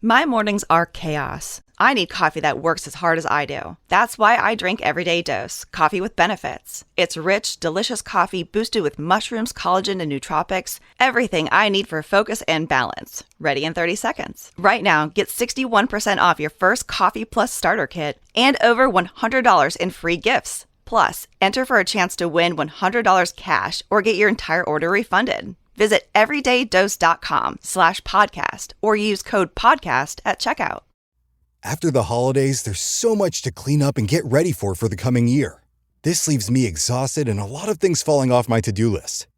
My mornings are chaos. I need coffee that works as hard as I do. That's why I drink Everyday Dose, coffee with benefits. It's rich, delicious coffee boosted with mushrooms, collagen, and nootropics. Everything I need for focus and balance. Ready in 30 seconds. Right now, get 61% off your first Coffee Plus starter kit and over $100 in free gifts. Plus, enter for a chance to win $100 cash or get your entire order refunded. Visit everydaydose.com/podcast or use code podcast at checkout. After the holidays, there's so much to clean up and get ready for the coming year. This leaves me exhausted and a lot of things falling off my to-do list.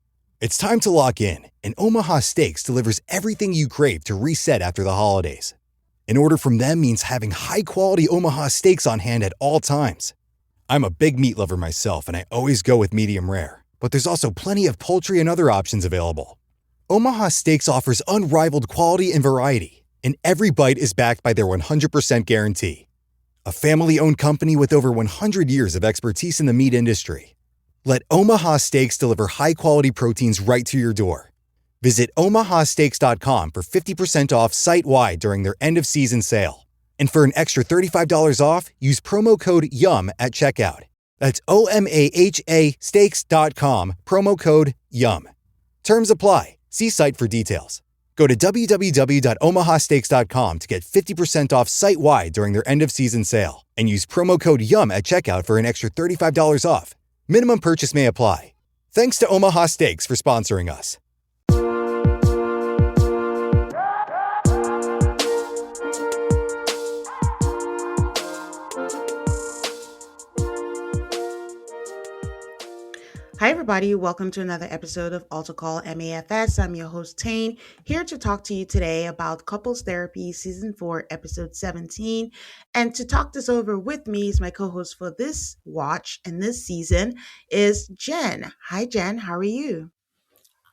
It's time to lock in, and Omaha Steaks delivers everything you crave to reset after the holidays. An order from them means having high-quality Omaha steaks on hand at all times. I'm a big meat lover myself, and I always go with medium rare. But there's also plenty of poultry and other options available. Omaha Steaks offers unrivaled quality and variety, and every bite is backed by their 100% guarantee. A family-owned company with over 100 years of expertise in the meat industry. Let Omaha Steaks deliver high-quality proteins right to your door. Visit omahasteaks.com for 50% off site-wide during their end-of-season sale. And for an extra $35 off, use promo code YUM at checkout. That's OMAHA steaks.com, promo code YUM. Terms apply. See site for details. Go to www.omahasteaks.com to get 50% off site-wide during their end-of-season sale and use promo code YUM at checkout for an extra $35 off. Minimum purchase may apply. Thanks to Omaha Steaks for sponsoring us. Hi, everybody. Welcome to another episode of Altar Call MAFS. I'm your host, Tane, here to talk to you today about Couples Therapy Season 4, Episode 17. And to talk this over with me is my co-host for this watch and this season is Jenn. Hi, Jenn. How are you?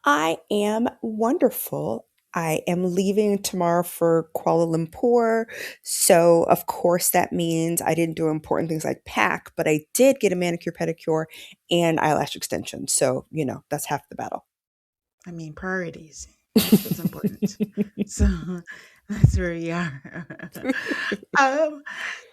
I am wonderful. I am leaving tomorrow for Kuala Lumpur. So, of course, that means I didn't do important things like pack, but I did get a manicure, pedicure, and eyelash extension. So, that's half the battle. I mean, priorities. That's what's important. So that's where we are.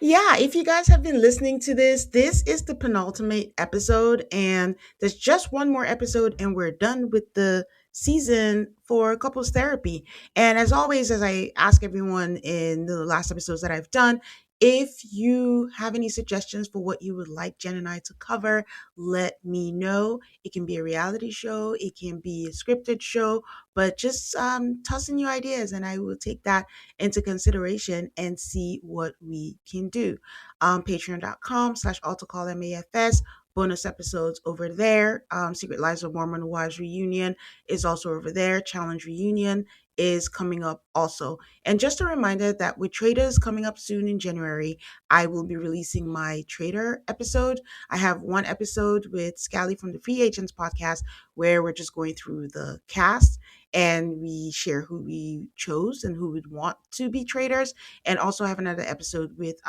If you guys have been listening to this is the penultimate episode, and there's just one more episode, and we're done with the season for couples therapy. And as always, as I ask everyone in the last episodes that I've done, if you have any suggestions for what you would like Jenn and I to cover, let me know. It can be a reality show, it can be a scripted show, but just toss in your ideas and I will take that into consideration and see what we can do. Patreon.com/AltarCallMAFS. Bonus episodes over there. Secret Lives of Mormon Wives Reunion is also over there. Challenge Reunion is coming up also. And just a reminder that with Traders coming up soon in January, I will be releasing my Trader episode. I have one episode with Scally from the Free Agents podcast where we're just going through the cast and we share who we chose and who would want to be traders. And also have another episode with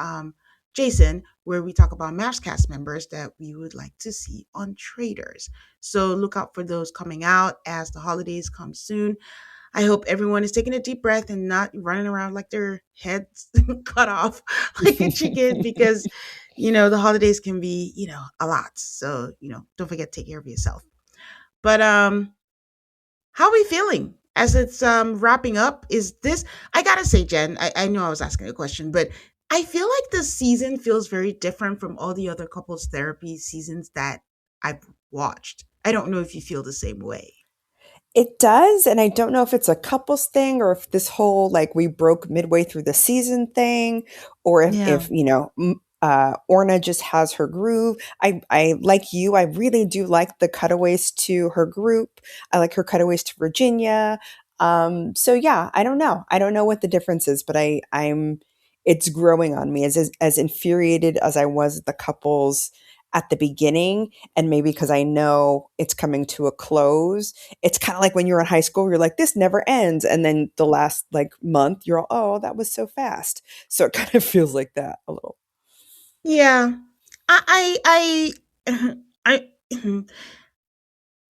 Jason, where we talk about MAFS cast members that we would like to see on Traders. So look out for those coming out as the holidays come soon. I hope everyone is taking a deep breath and not running around like their heads cut off like a chicken because, the holidays can be, a lot. So, don't forget to take care of yourself. But how are we feeling as it's wrapping up? I got to say, Jenn, I know I was asking a question, but I feel like this season feels very different from all the other couples therapy seasons that I've watched. I don't know if you feel the same way. It does. And I don't know if it's a couples thing or if this whole, we broke midway through the season thing, or if Orna just has her groove. I like you. I really do like the cutaways to her group. I like her cutaways to Virginia. So yeah, I don't know. I don't know what the difference is, but it's growing on me as infuriated as I was at the couples at the beginning. And maybe because I know it's coming to a close, it's kind of like when you're in high school, you're like, this never ends. And then the last month you're all, oh, that was so fast. So it kind of feels like that a little. Yeah. I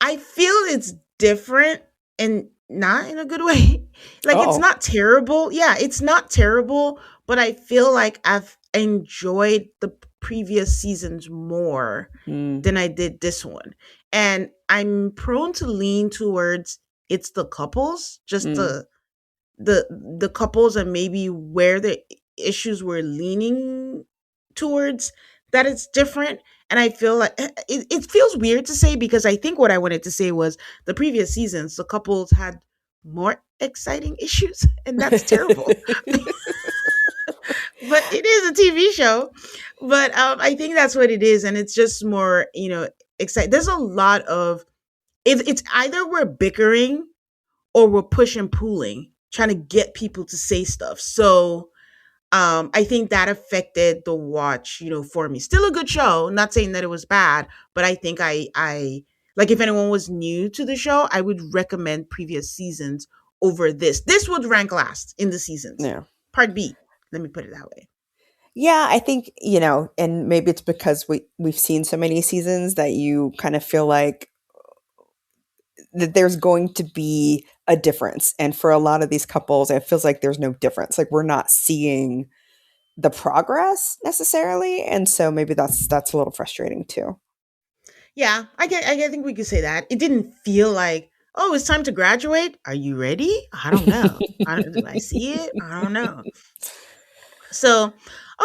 I feel it's different. And not in a good way. Like, it's Oh. not terrible. Yeah, it's not terrible, but I feel like I've enjoyed the previous seasons more Mm, than I did this one. And I'm prone to lean towards it's the couples, just mm. the couples, and maybe where the issues were leaning towards, that it's different. And I feel like it feels weird to say, because I think what I wanted to say was the previous seasons the couples had more exciting issues, and that's terrible. But it is a TV show. But I think that's what it is, and it's just more, exciting. There's a lot of it's either we're bickering or we're push and pulling, trying to get people to say stuff. So I think that affected the watch, for me. Still a good show. Not saying that it was bad, but I think I like, if anyone was new to the show, I would recommend previous seasons over this. This would rank last in the seasons. Yeah. Part B. Let me put it that way. Yeah, I think, and maybe it's because we've seen so many seasons that you kind of feel like that there's going to be a difference. And for a lot of these couples, it feels like there's no difference. Like we're not seeing the progress necessarily. And so maybe that's a little frustrating too. Yeah, I think we could say that. It didn't feel like, oh, it's time to graduate. Are you ready? I don't know. Do I see it? I don't know. So,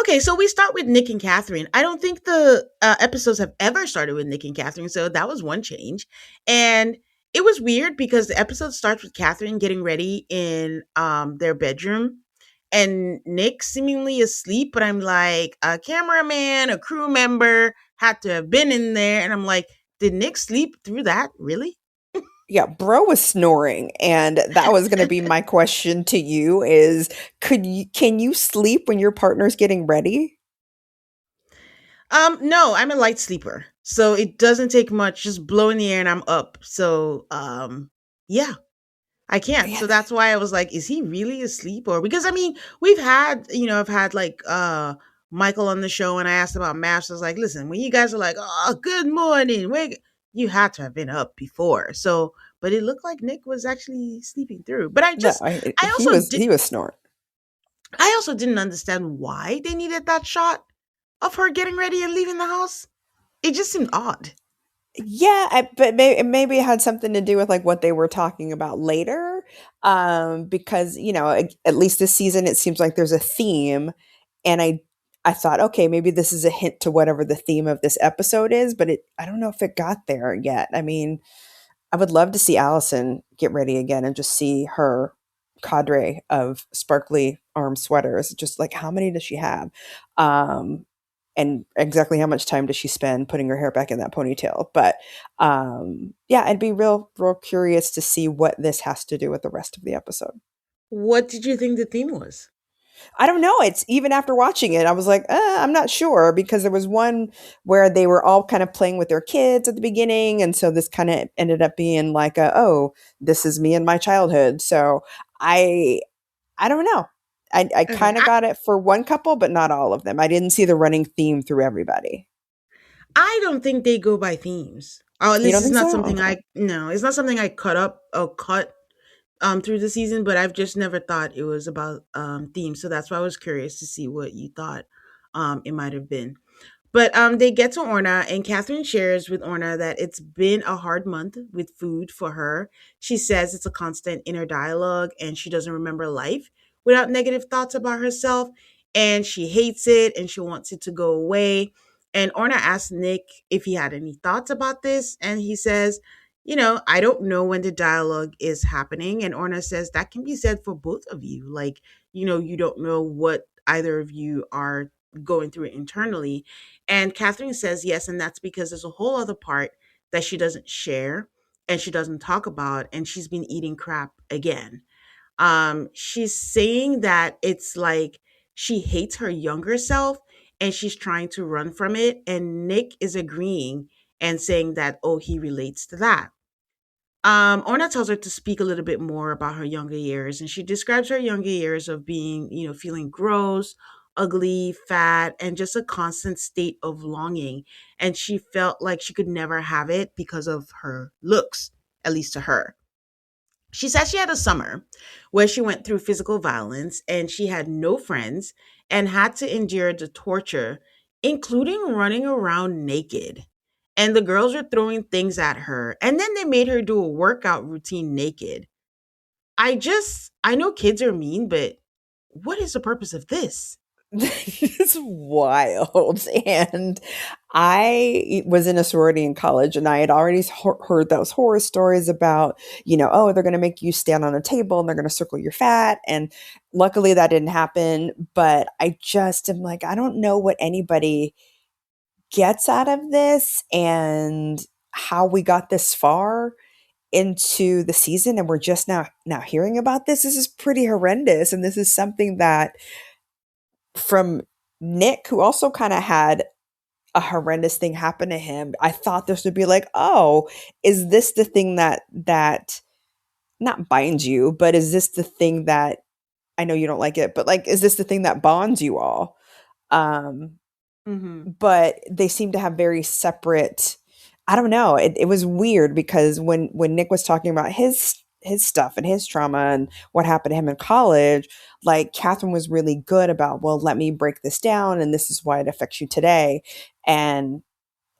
okay, so we start with Nick and Katherine. I don't think the episodes have ever started with Nick and Katherine, so that was one change. And it was weird because the episode starts with Katherine getting ready in their bedroom and Nick seemingly asleep, but I'm like, a cameraman, a crew member had to have been in there. And I'm like, did Nick sleep through that? Really? Yeah, bro was snoring, and that was going to be my question to you is can you sleep when your partner's getting ready? No, I'm a light sleeper. So it doesn't take much, just blow in the air and I'm up. So yeah, I can't. Yeah. So that's why I was like, is he really asleep? Or because I mean, we've had, I've had like Michael on the show and I asked about MASH. I was like, listen, when you guys are like, oh, good morning, you had to have been up before. So, but it looked like Nick was actually sleeping through. But No, I also did he was snoring. I also didn't understand why they needed that shot of her getting ready and leaving the house. It just seemed odd. Yeah, but maybe it had something to do with like what they were talking about later. Because at least this season, it seems like there's a theme, and I thought, okay, maybe this is a hint to whatever the theme of this episode is, but I don't know if it got there yet. I mean, I would love to see Allison get ready again and just see her cadre of sparkly arm sweaters. Just like how many does she have? Um, and exactly how much time does she spend putting her hair back in that ponytail? But yeah, I'd be real curious to see what this has to do with the rest of the episode. What did you think the theme was? I don't know. It's even after watching it, I was like, I'm not sure because there was one where they were all kind of playing with their kids at the beginning. And so this kind of ended up being like oh, this is me and my childhood. So I don't know. I Okay. kind of got it for one couple, but not all of them. I didn't see the running theme through everybody. I don't think they go by themes. Oh, at You least don't it's think not so? something Okay. no, it's not something I cut through the season, but I've just never thought it was about themes. So that's why I was curious to see what you thought it might have been. But they get to Orna, and Katherine shares with Orna that it's been a hard month with food for her. She says it's a constant inner dialogue, and she doesn't remember life without negative thoughts about herself, and she hates it, and she wants it to go away. And Orna asks Nick if he had any thoughts about this, and he says, I don't know when the dialogue is happening. And Orna says that can be said for both of you. Like, you don't know what either of you are going through internally. And Katherine says yes, and that's because there's a whole other part that she doesn't share and she doesn't talk about, and she's been eating crap again. She's saying that it's like she hates her younger self and she's trying to run from it. And Nick is agreeing and saying that, oh, he relates to that. Orna tells her to speak a little bit more about her younger years, and she describes her younger years of being, feeling gross, ugly, fat, and just a constant state of longing. And she felt like she could never have it because of her looks, at least to her. She said she had a summer where she went through physical violence and she had no friends and had to endure the torture, including running around naked. And the girls were throwing things at her. And then they made her do a workout routine naked. I know kids are mean, but what is the purpose of this? It's wild. And I was in a sorority in college, and I had already heard those horror stories about, oh, they're going to make you stand on a table and they're going to circle your fat. And luckily that didn't happen. But I just am like, I don't know what anybody gets out of this and how we got this far into the season, and we're just now hearing about this. This is pretty horrendous, and this is something that, from Nick, who also kind of had a horrendous thing happen to him, I thought this would be like, oh, is this the thing that not binds you, but is this the thing that, I know you don't like it, but like, is this the thing that bonds you all? Hmm. But they seem to have very separate, I don't know. It was weird because when Nick was talking about his stuff and his trauma and what happened to him in college, like Katherine was really good about, well, let me break this down and this is why it affects you today. And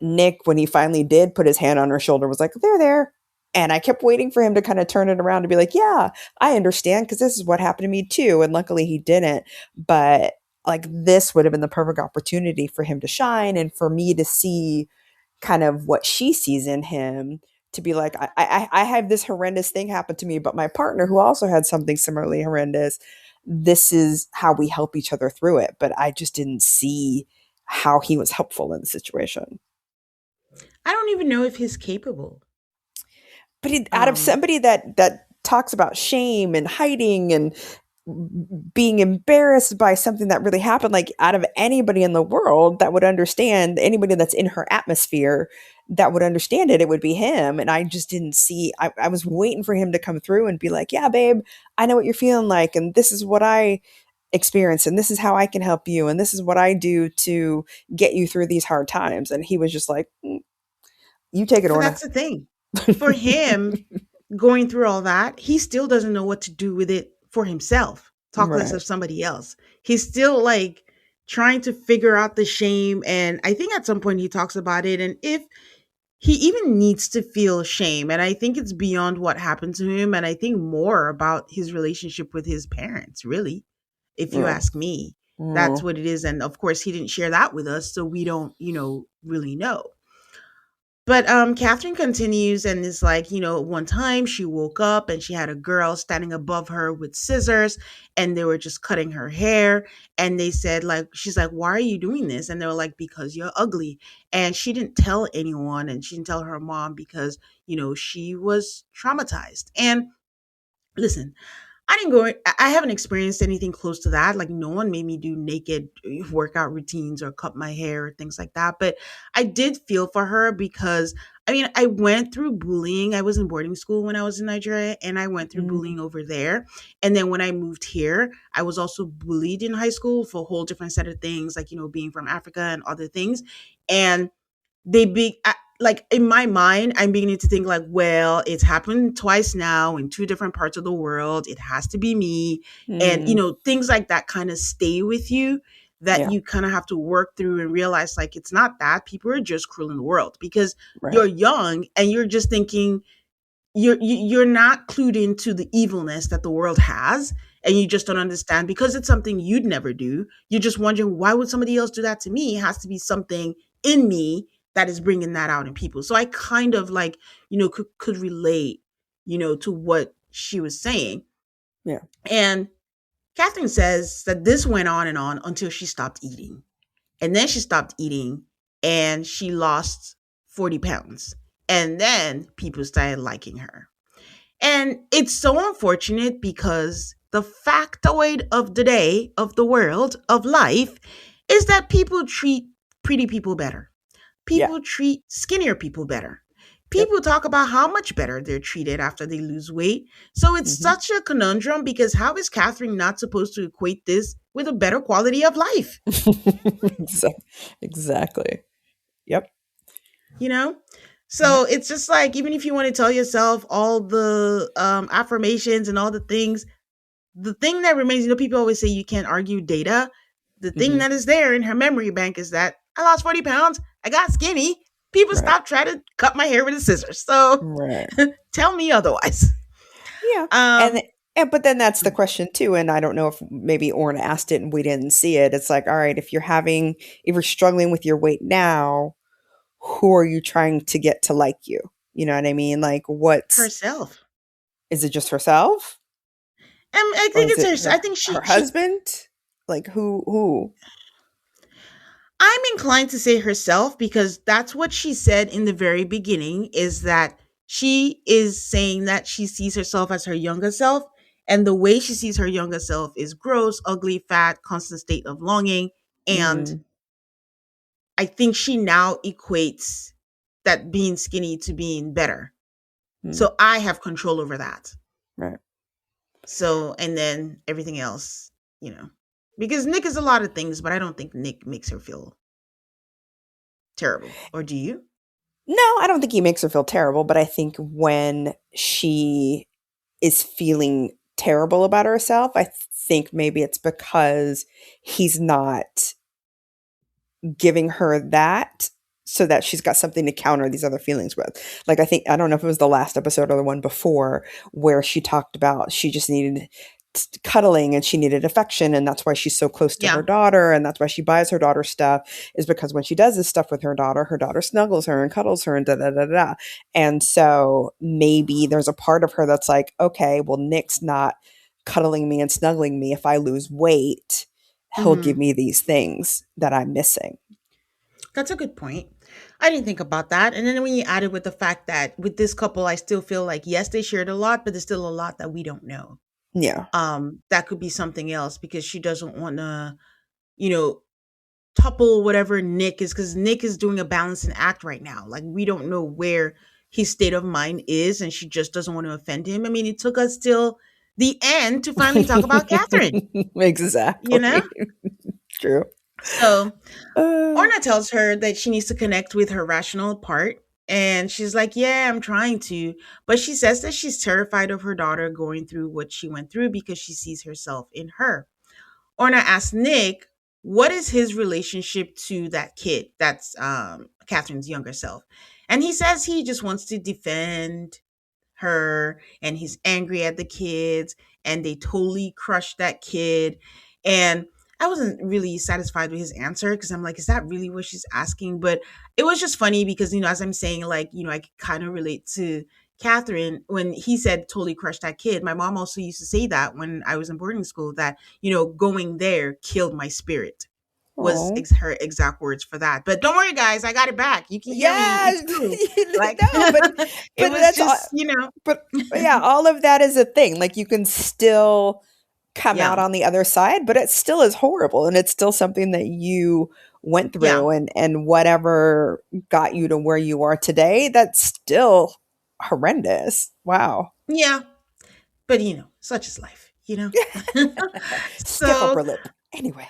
Nick, when he finally did put his hand on her shoulder, was like, there. And I kept waiting for him to kind of turn it around to be like, yeah, I understand, because this is what happened to me too. And luckily he didn't. But like, this would have been the perfect opportunity for him to shine and for me to see kind of what she sees in him, to be like, I have this horrendous thing happen to me, but my partner, who also had something similarly horrendous, this is how we help each other through it. But I just didn't see how he was helpful in the situation. I don't even know if he's capable. But out of Um, somebody that talks about shame and hiding and being embarrassed by something that really happened, like out of anybody in the world that would understand, anybody that's in her atmosphere that would understand it, it would be him. And I just didn't see, I was waiting for him to come through and be like, yeah, babe, I know what you're feeling like. And this is what I experience. And this is how I can help you. And this is what I do to get you through these hard times. And he was just like, you take it, but Orna. that's the thing. For him, going through all that, he still doesn't know what to do with it for himself. Talk less Right. of somebody else. He's still like trying to figure out the shame. And I think at some point he talks about it. And if he even needs to feel shame, and I think it's beyond what happened to him. And I think more about his relationship with his parents, really, if you Yeah. ask me. That's Mm. what it is. And of course, he didn't share that with us. So we don't, really know. But Catherine continues and is like, one time she woke up and she had a girl standing above her with scissors and they were just cutting her hair. And they said, like, she's like, why are you doing this? And they were like, because you're ugly. And she didn't tell anyone and she didn't tell her mom because, she was traumatized. And listen, I didn't go. I haven't experienced anything close to that. Like no one made me do naked workout routines or cut my hair or things like that. But I did feel for her because I mean, I went through bullying. I was in boarding school when I was in Nigeria, and I went through Mm. bullying over there. And then when I moved here, I was also bullied in high school for a whole different set of things, like being from Africa and other things. And like in my mind, I'm beginning to think like, well, it's happened twice now in two different parts of the world, it has to be me. And Mm. things like that kind of stay with you, that Yeah. you kind of have to work through and realize like it's not that people are just cruel in the world, because Right. you're young and you're just thinking, you're not clued into the evilness that the world has, and you just don't understand because it's something you'd never do. You're just wondering, why would somebody else do that to me? It has to be something in me that is bringing that out in people. So I kind of like, could relate, to what she was saying. Yeah. And Catherine says that this went on and on until she stopped eating. And then she stopped eating and she lost 40 pounds. And then people started liking her. And it's so unfortunate because the factoid of the day, of the world, of life, is that people treat pretty people better. Yeah. People treat skinnier people better. Yep. People talk about how much better they're treated after they lose weight. So it's Hmm. such a conundrum, because how is Catherine not supposed to equate this with a better quality of life? Exactly. Yep. You know? So it's just like, even if you want to tell yourself all the affirmations and all the things, the thing that remains, people always say you can't argue data. The thing that is there in her memory bank is that I lost 40 pounds. I got skinny. People stopped trying to cut my hair with a scissors. So tell me otherwise. Yeah. But then that's the question too. And I don't know if maybe Orna asked it and we didn't see it. It's like, all right, if you're struggling with your weight now, who are you trying to get to like you? You know what I mean? Like, what's herself? Is it just herself? I think it's her. I think her husband. Like who? I'm inclined to say herself, because that's what she said in the very beginning. Is that she is saying that she sees herself as her younger self, and the way she sees her younger self is gross, ugly, fat, constant state of longing, and I think she now equates that being skinny to being better. So I have control over that. Right. So, and then everything else, because Nick is a lot of things, but I don't think Nick makes her feel terrible. Or do you? No, I don't think he makes her feel terrible, but I think when she is feeling terrible about herself, I think maybe it's because he's not giving her that so that she's got something to counter these other feelings with. Like, I don't know if it was the last episode or the one before, where she talked about she just needed cuddling and she needed affection, and that's why she's so close to her daughter, and that's why she buys her daughter stuff, is because when she does this stuff with her daughter snuggles her and cuddles her and da-da-da-da. And so maybe there's a part of her that's like, okay, well, Nick's not cuddling me and snuggling me. If I lose weight, he'll give me these things that I'm missing. That's a good point. I didn't think about that. And then when you added with the fact that with this couple, I still feel like, yes, they shared a lot, but there's still a lot that we don't know. Yeah. That could be something else, because she doesn't want to, topple whatever Nick is, because Nick is doing a balancing act right now. Like, we don't know where his state of mind is, and she just doesn't want to offend him. I mean, it took us till the end to finally talk about Katherine. Exactly. True. So Orna tells her that she needs to connect with her rational part. And she's like, yeah, I'm trying to. But she says that she's terrified of her daughter going through what she went through because she sees herself in her. Orna asks Nick, what is his relationship to that kid? That's Katherine's younger self. And he says he just wants to defend her, and he's angry at the kids, and they totally crushed that kid. And I wasn't really satisfied with his answer, because I'm like, is that really what she's asking? But it was just funny because, as I'm saying, like, I could kind of relate to Katherine when he said totally crushed that kid. My mom also used to say that when I was in boarding school, that, going there killed my spirit. Was her exact words for that. But don't worry, guys, I got it back. You can hear me. Like, no, but it was that's just, But yeah, all of that is a thing. Like, you can still come out on the other side, but it still is horrible, and it's still something that you went through, and whatever got you to where you are today, that's still horrendous. Wow. Yeah. But such is life, Stiff upper lip. Anyway.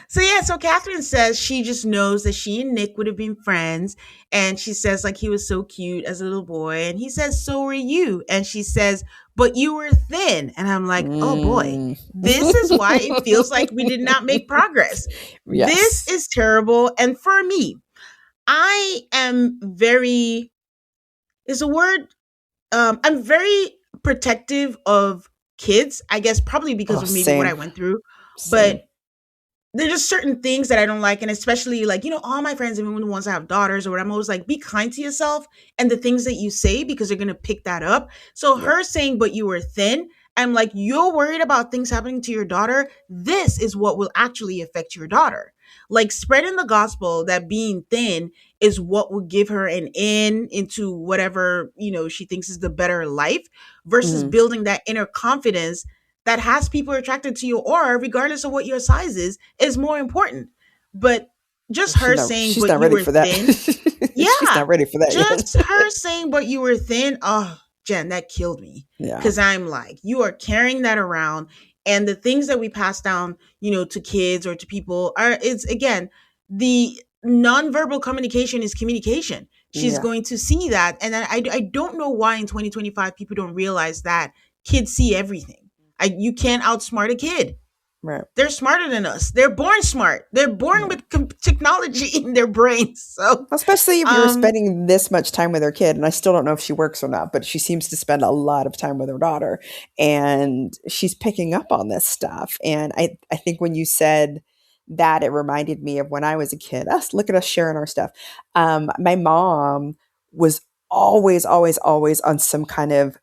So Katherine says she just knows that she and Nick would have been friends. And she says, like, he was so cute as a little boy. And he says, so were you. And she says, but you were thin. And I'm like, oh boy, this is why it feels like we did not make progress. Yes. This is terrible. And for me, I am very, I'm very protective of kids, I guess, probably because of maybe what I went through. But there's just certain things that I don't like. And especially, like, all my friends, even the ones that have daughters or what, I'm always like, be kind to yourself and the things that you say, because they're going to pick that up. So her saying, but you were thin, I'm like, you're worried about things happening to your daughter. This is what will actually affect your daughter. Like, spreading the gospel that being thin is what will give her an in into whatever, she thinks is the better life, versus building that inner confidence that has people attracted to your aura, regardless of what your size is more important. But just her saying, but you were thin. Yeah. She's not ready for that. Just her saying, but you were thin. Oh, Jen, that killed me. Yeah. Because I'm like, you are carrying that around. And the things that we pass down, to kids or to people it's, again, the nonverbal communication is communication. she's Yeah. going to see that. And I don't know why in 2025 people don't realize that kids see everything. You can't outsmart a kid. Right. They're smarter than us. They're born smart. They're born Yeah. with technology in their brains. So, Especially if you're um, spending this much time with her kid, and I still don't know if she works or not, but she seems to spend a lot of time with her daughter, and she's picking up on this stuff. And I think when you said that, it reminded me of when I was a kid. Us, look at us sharing our stuff. My mom was always, always, always on some kind of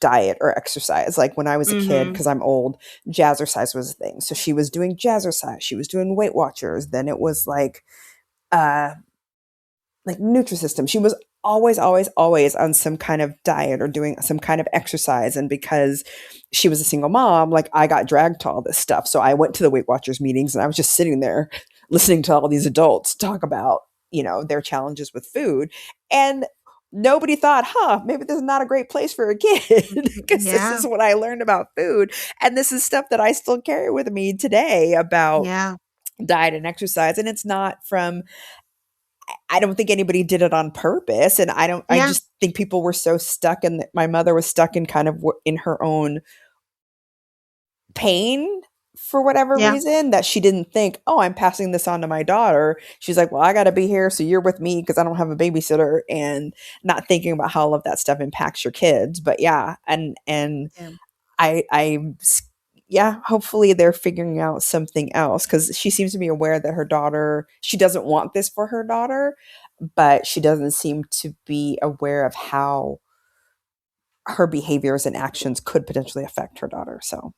diet or exercise. Like when I was a kid, mhm. because I'm old, jazzercise was a thing. So she was doing jazzercise. She was doing Weight Watchers. Then it was uh, like Nutrisystem. She was always, always, always on some kind of diet or doing some kind of exercise. And because she was a single mom, like I got dragged to all this stuff. So I went to the Weight Watchers meetings and I was just sitting there listening to all these adults talk about, their challenges with food. And nobody thought, maybe this is not a great place for a kid because this Yeah, is what I learned about food. And this is stuff that I still carry with me today about yeah, diet and exercise. And it's not from, I don't think anybody did it on purpose. And I yeah, just think people were so stuck and my mother was stuck in kind of in her own pain for whatever yeah, reason that she didn't think, oh, I'm passing this on to my daughter. She's like, well, I got to be here. So you're with me because I don't have a babysitter, and not thinking about how all of that stuff impacts your kids. But yeah. And yeah. I yeah, hopefully they're figuring out something else because she seems to be aware that her daughter, she doesn't want this for her daughter, but she doesn't seem to be aware of how her behaviors and actions could potentially affect her daughter. So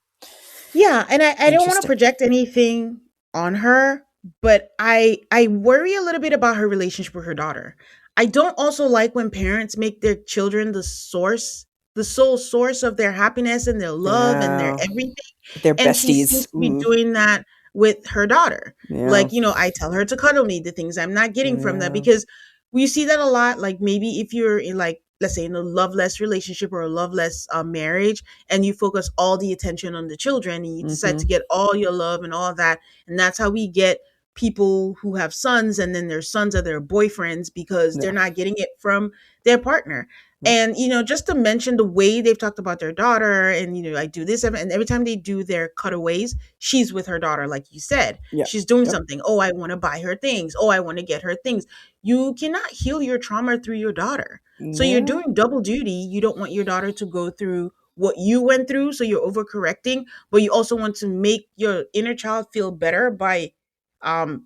Yeah, and I don't want to interesting. project anything on her, but I worry a little bit about her relationship with her daughter. I don't also like when parents make their children the sole source of their happiness and their love and their Yeah, everything. they're And she seems besties. to be doing that with her daughter. Yeah, Like, I tell her to cuddle me, the things I'm not getting from that, yeah. because we see that a lot. Like maybe if you're in, like, let's say in a loveless relationship or a loveless marriage, and you focus all the attention on the children and you decide Mm-hmm. to get all your love and all that. And that's how we get people who have sons and then their sons are their boyfriends because they're Yeah, not getting it from their partner. yeah, And just to mention the way they've talked about their daughter, and I do this, and every time they do their cutaways, she's with her daughter, like you said. yeah. She's doing Yep. something. Oh, I want to buy her things. Oh, I want to get her things. You cannot heal your trauma through your daughter. So you're Yeah. doing double duty. You don't want your daughter to go through what you went through, so you're overcorrecting, but you also want to make your inner child feel better by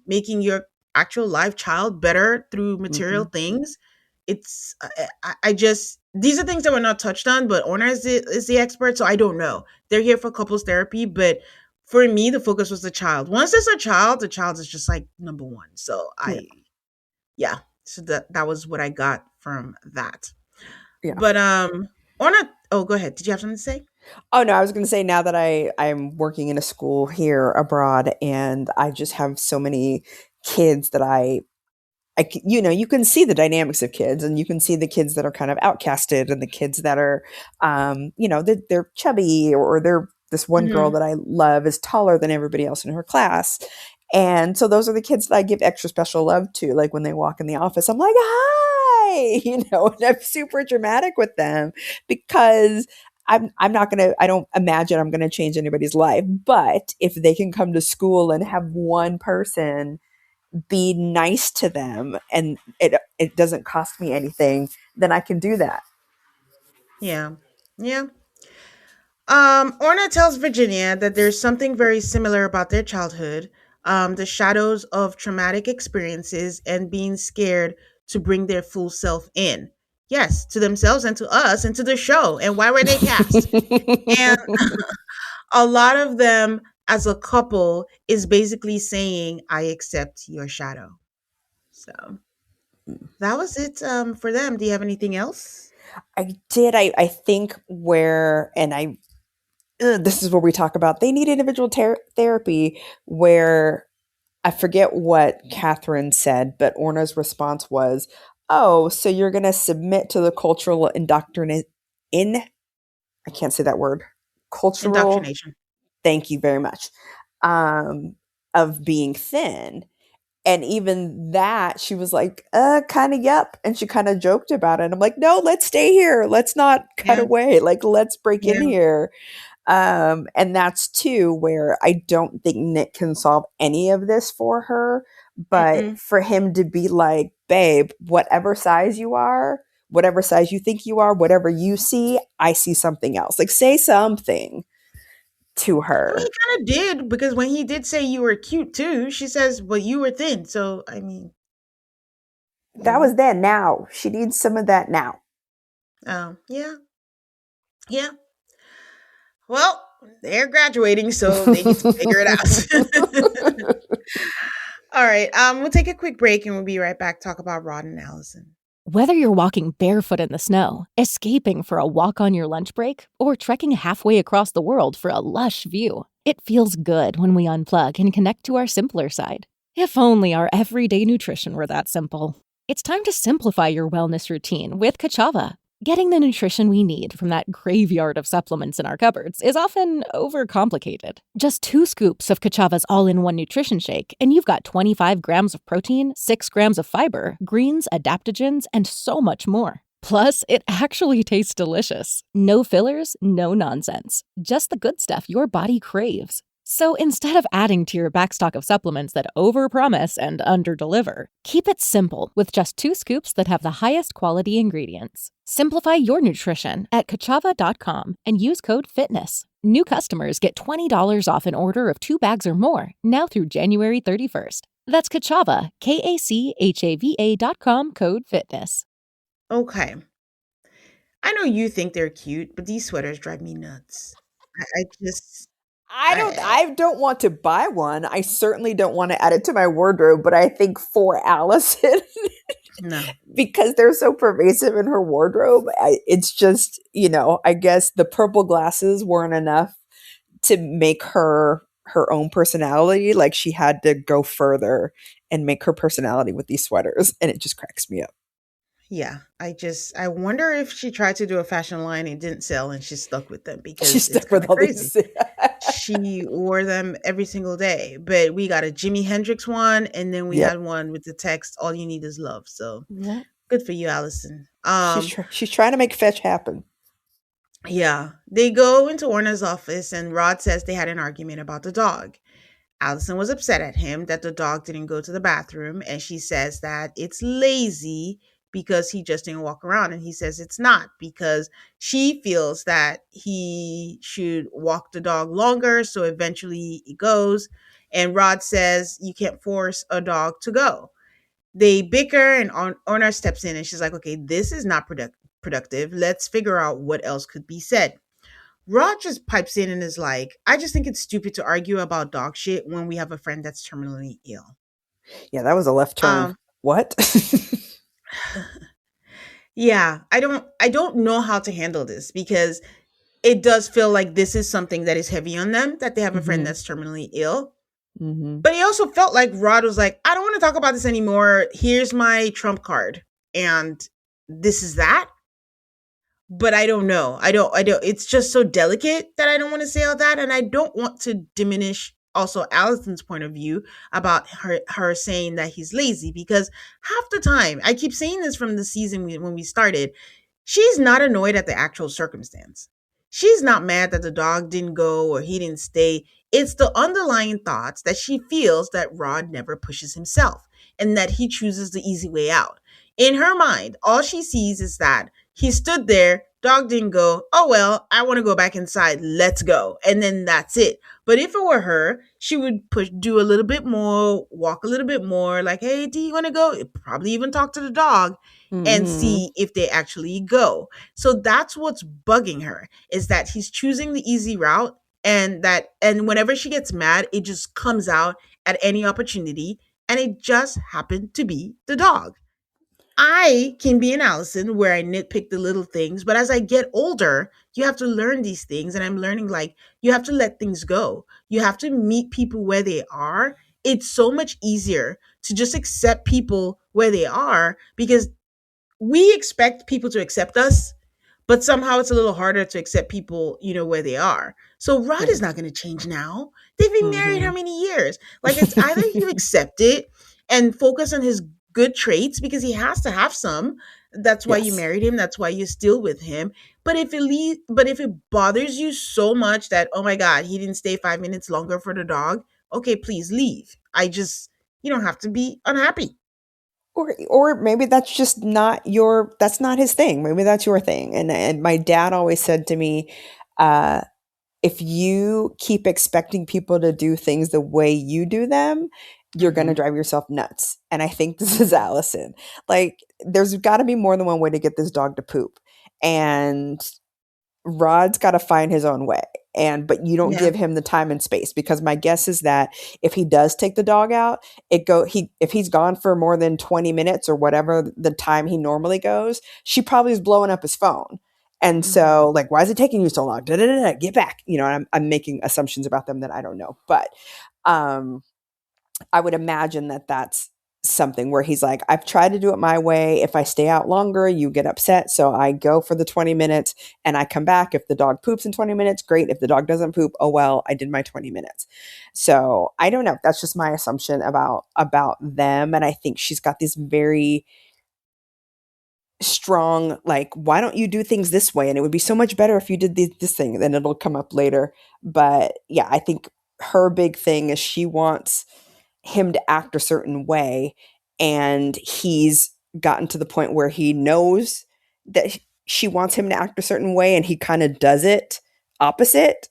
making your actual live child better through material Mm-hmm. things. It's I just, these are things that were not touched on, but Orna is the expert, so I don't know. They're here for couples therapy, but for me, the focus was the child. Once there's a child, the child is just like number one. So Yeah, yeah, so that was what I got from that. yeah. But Orna, oh, go ahead. Did you have something to say? Oh no, I was going to say now that I'm working in a school here abroad, and I just have so many kids that you can see the dynamics of kids, and you can see the kids that are kind of outcasted and the kids that are, they're chubby, or they're, this one girl Mm-hmm. that I love is taller than everybody else in her class. And so those are the kids that I give extra special love to. Like when they walk in the office, I'm like, hi, and I'm super dramatic with them because I'm not going to, I don't imagine I'm going to change anybody's life. But if they can come to school and have one person be nice to them, and it doesn't cost me anything, then I can do that. Yeah. Yeah. Orna tells Virginia that there's something very similar about their childhood, the shadows of traumatic experiences and being scared to bring their full self in. Yes, to themselves and to us and to the show. And why were they cast? And a lot of them, as a couple, is basically saying, I accept your shadow. So that was it for them. Do you have anything else? I think where, and this is where we talk about they need individual therapy, where I forget what Katherine said, but Orna's response was, oh, so you're going to submit to the cultural indoctrination in, I can't say that word, cultural, Indoctrination. thank you very much, um, of being thin. And even that, she was like, kind of, yep. And she kind of joked about it. And I'm like, no, let's stay here. Let's not cut Yeah. away. Like, let's break in Yeah. here. And that's too where I don't think Nick can solve any of this for her. But for him to be like, babe, whatever size you are, whatever size you think you are, whatever you see, I see something else. Like, say something to her. I mean, he kind of did, because when he did say you were cute too, she says, well, you were thin. So, I mean. That was then. Now. She needs some of that now. Oh, yeah. Yeah. Well, they're graduating, so they need to figure it out. All right. We'll take a quick break and we'll be right back. Talk about Rod and Alison. Whether you're walking barefoot in the snow, escaping for a walk on your lunch break, or trekking halfway across the world for a lush view, it feels good when we unplug and connect to our simpler side. If only our everyday nutrition were that simple. It's time to simplify your wellness routine with Kachava. Getting the nutrition we need from that graveyard of supplements in our cupboards is often overcomplicated. Just 2 scoops of Kachava's all-in-one nutrition shake, and you've got 25 grams of protein, 6 grams of fiber, greens, adaptogens, and so much more. Plus, it actually tastes delicious. No fillers, no nonsense. Just the good stuff your body craves. So instead of adding to your backstock of supplements that overpromise and underdeliver, keep it simple with just 2 scoops that have the highest quality ingredients. Simplify your nutrition at Kachava.com and use code FITNESS. New customers get $20 off an order of 2 bags or more now through January 31st. That's Kachava, Kachava.com, code FITNESS. Okay. I know you think they're cute, but these sweaters drive me nuts. I don't want to buy one. I certainly don't want to add it to my wardrobe, but I think for Alison, No. because they're so pervasive in her wardrobe, it's just, I guess the purple glasses weren't enough to make her own personality. Like, she had to go further and make her personality with these sweaters, and it just cracks me up. Yeah, I wonder if she tried to do a fashion line and didn't sell, and she's stuck with them because She's it's stuck with kinda all crazy. these. She wore them every single day, but we got a Jimi Hendrix one, and then we Yep. had one with the text, "All you need is love." So Yeah. good for you, Allison. She's trying to make fetch happen. Yeah, they go into Orna's office, and Rod says they had an argument about the dog. Allison was upset at him that the dog didn't go to the bathroom, and she says that it's lazy because he just didn't walk around, and he says it's not, because she feels that he should walk the dog longer so eventually it goes, and Rod says you can't force a dog to go. They bicker, and Orna steps in, and she's like, okay, this is not productive. Let's figure out what else could be said. Rod just pipes in and is like, I just think it's stupid to argue about dog shit when we have a friend that's terminally ill. Yeah, that was a left turn. What? Yeah, I don't know how to handle this, because it does feel like this is something that is heavy on them, that they have a friend that's terminally ill. Mm-hmm. But he also felt like Rod was like, I don't want to talk about this anymore. Here's my trump card. And this is that. But I don't know. I don't, it's just so delicate that I don't want to say all that. And I don't want to diminish also Allison's point of view about her saying that he's lazy, because half the time, I keep saying this from the season when we started, she's not annoyed at the actual circumstance. She's not mad that the dog didn't go or he didn't stay. It's the underlying thoughts that she feels that Rod never pushes himself and that he chooses the easy way out. In her mind, all she sees is that he stood there, dog didn't go, oh well, I want to go back inside, let's go. And then that's it. But if it were her, she would do a little bit more, walk a little bit more, like, hey, do you want to go? Probably even talk to the dog and see if they actually go. So that's what's bugging her, is that he's choosing the easy route, and whenever she gets mad, it just comes out at any opportunity, and it just happened to be the dog. I can be an Allison where I nitpick the little things, but as I get older, you have to learn these things. And I'm learning, like, you have to let things go. You have to meet people where they are. It's so much easier to just accept people where they are, because we expect people to accept us, but somehow it's a little harder to accept people, where they are. So Rod is not going to change now. They've been married how many years? Like, it's either you accept it and focus on his good traits, because he has to have some. That's why you Yes. married him. That's why you're still with him. But if it bothers you so much that, oh my God, he didn't stay 5 minutes longer for the dog, okay, please leave. You don't have to be unhappy. Or maybe that's just that's not his thing. Maybe that's your thing. And my dad always said to me, uh, if you keep expecting people to do things the way you do them, you're going to Hmm. drive yourself nuts. And I think this is Allison. Like, there's got to be more than one way to get this dog to poop. And Rod's got to find his own way. But you don't Yeah. give him the time and space, because my guess is that if he does take the dog out, if he's gone for more than 20 minutes or whatever the time he normally goes, she probably is blowing up his phone. And Hmm. so, like, why is it taking you so long? Da, da, da, da, get back. I'm making assumptions about them that I don't know. But um I would imagine that that's something where he's like, I've tried to do it my way. If I stay out longer, you get upset. So I go for the 20 minutes and I come back. If the dog poops in 20 minutes, great. If the dog doesn't poop, oh well, I did my 20 minutes. So I don't know. That's just my assumption about them. And I think she's got this very strong, like, why don't you do things this way? And it would be so much better if you did this thing. Then it'll come up later. But yeah, I think her big thing is she wants him to act a certain way, and he's gotten to the point where he knows that she wants him to act a certain way, and he kind of does it opposite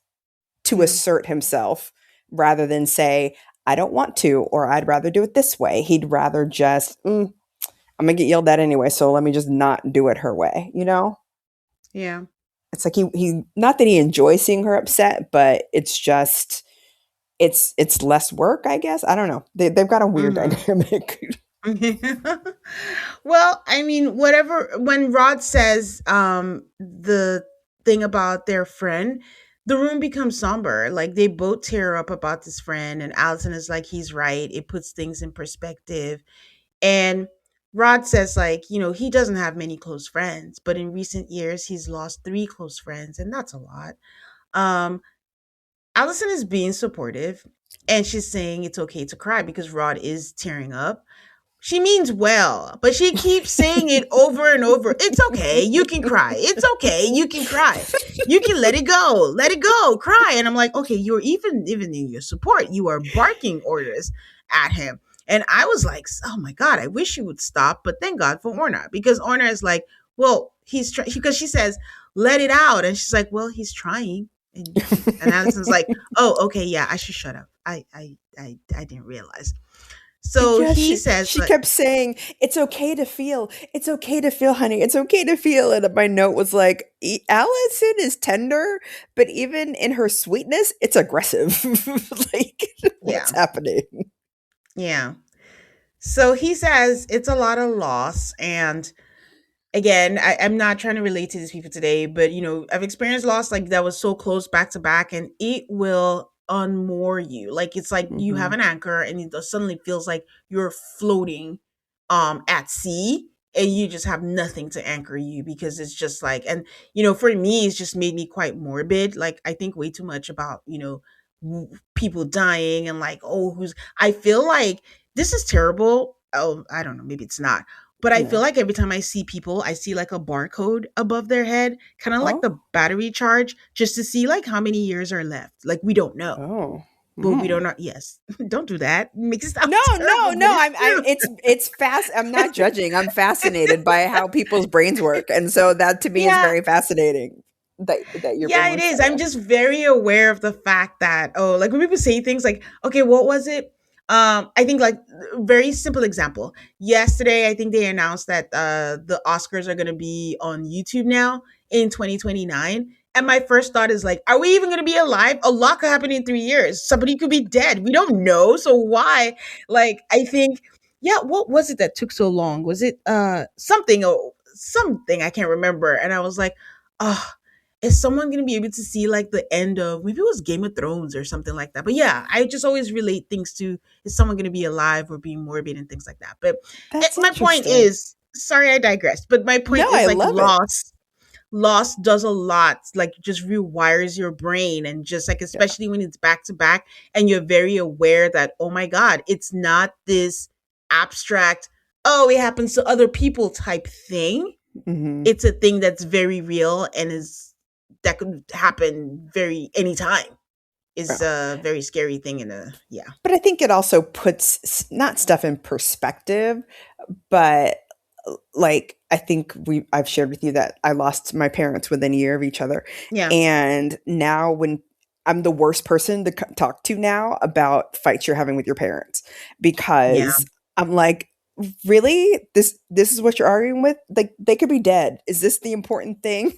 to Yeah. assert himself, rather than say, I don't want to, or I'd rather do it this way. He'd rather just, I'm gonna get yelled at anyway, so let me just not do it her way, Yeah. It's like he not that he enjoys seeing her upset, but it's just it's less work, I guess. I don't know. They've got a weird Hmm. dynamic. Well, I mean, whatever. When Rod says the thing about their friend, the room becomes somber. Like, they both tear up about this friend, and Allison is like, he's right. It puts things in perspective. And Rod says, like, he doesn't have many close friends, but in recent years he's lost three close friends, and that's a lot. Um, Allison is being supportive, and she's saying it's okay to cry because Rod is tearing up. She means well, but she keeps saying it over and over. It's okay. You can cry. It's okay. You can cry. You can let it go. Let it go. Cry. And I'm like, okay, you're even in your support, you are barking orders at him. And I was like, oh my God, I wish you would stop. But thank God for Orna, because Orna is like, well, because she says, let it out. And she's like, well, he's trying. And Allison's like, oh, okay, yeah, I should shut up. I didn't realize. So Yeah, he she says, she kept saying, "It's okay to feel. It's okay to feel, honey. It's okay to feel." And my note was like, Allison is tender, but even in her sweetness, it's aggressive. Like, what's yeah, happening? yeah. So he says it's a lot of loss. And again, I'm not trying to relate to these people today, but I've experienced loss like that was so close back to back, and it will unmoor you. Like, it's like you have Hmm. an anchor, and it suddenly feels like you're floating at sea, and you just have nothing to anchor you, because it's just like, and for me, it's just made me quite morbid. Like, I think way too much about people dying, and like, oh, I feel like this is terrible. Oh, I don't know, maybe it's not, but I feel Yeah. like every time I see people, I see like a barcode above their head, kind of like Oh. the battery charge, just to see like how many years are left. Like, we don't know, Oh. but we Mm. don't know. Yes, don't do that. It makes it sound No, no, terrible, but no. it's I'm. true. It's fast. I'm not judging. I'm fascinated by how people's brains work, and so that to me is Yeah, very fascinating. That your brain yeah, it works is. that I'm way. just very aware of the fact that, oh, like when people say things like, okay, what was it? I think, like, very simple example. Yesterday, I think they announced that the Oscars are going to be on YouTube now in 2029. And my first thought is like, are we even going to be alive? A lot could happen in 3 years. Somebody could be dead. We don't know. So why? Like, I think, yeah, what was it that took so long? Was it something I can't remember. And I was like, oh, is someone going to be able to see like the end of, maybe it was Game of Thrones or something like that. But yeah, I just always relate things to, is someone going to be alive or being morbid and things like that. But That's my point interesting. is, sorry, I digressed, but my No, point is I like, love it. loss does a lot, like just rewires your brain, and just like, Yeah. especially when it's back to back, and you're very aware that, oh my God, it's not this abstract, oh, it happens to other people type thing. Mm-hmm. It's a thing that's very real and that could happen anytime. Is a very scary thing But I think it also puts not stuff in perspective, but like I think I've shared with you that I lost my parents within a year of each other. Yeah. And now when I'm the worst person to talk to now about fights you're having with your parents, because I'm like, really, this is what you're arguing with? Like, they could be dead. Is this the important thing?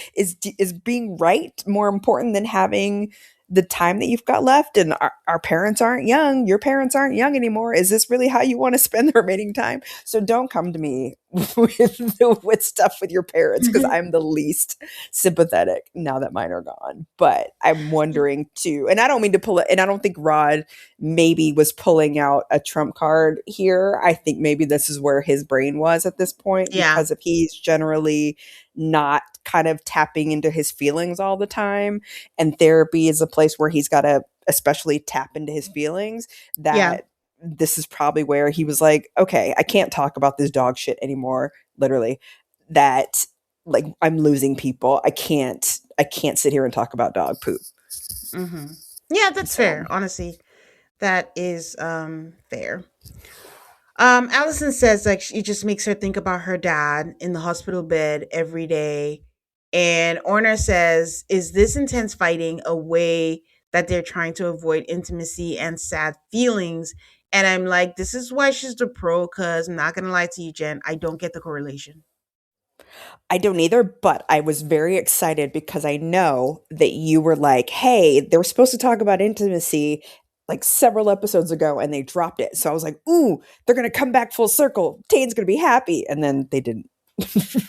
Is being right more important than having the time that you've got left? And our parents aren't young. Your parents aren't young anymore. Is this really how you want to spend the remaining time? So don't come to me with stuff with your parents, because I'm the least sympathetic now that mine are gone. But I'm wondering too, and I don't mean to pull it, and I don't think Rod maybe was pulling out a trump card here. I think maybe this is where his brain was at this point, because if he's generally not kind of tapping into his feelings all the time, and therapy is a place where he's got to especially tap into his feelings, that this is probably where he was like, okay, I can't talk about this dog shit anymore, literally, that like I'm losing people. I can't sit here and talk about dog poop. Mm-hmm. Yeah, that's fair. Honestly, that is fair. Allison says like it just makes her think about her dad in the hospital bed every day. And Orna says, is this intense fighting a way that they're trying to avoid intimacy and sad feelings? And I'm like, this is why she's the pro, because I'm not going to lie to you, Jen. I don't get the correlation. I don't either, but I was very excited because I know that you were like, hey, they were supposed to talk about intimacy like several episodes ago and they dropped it. So I was like, ooh, they're going to come back full circle. Tane's going to be happy. And then they didn't.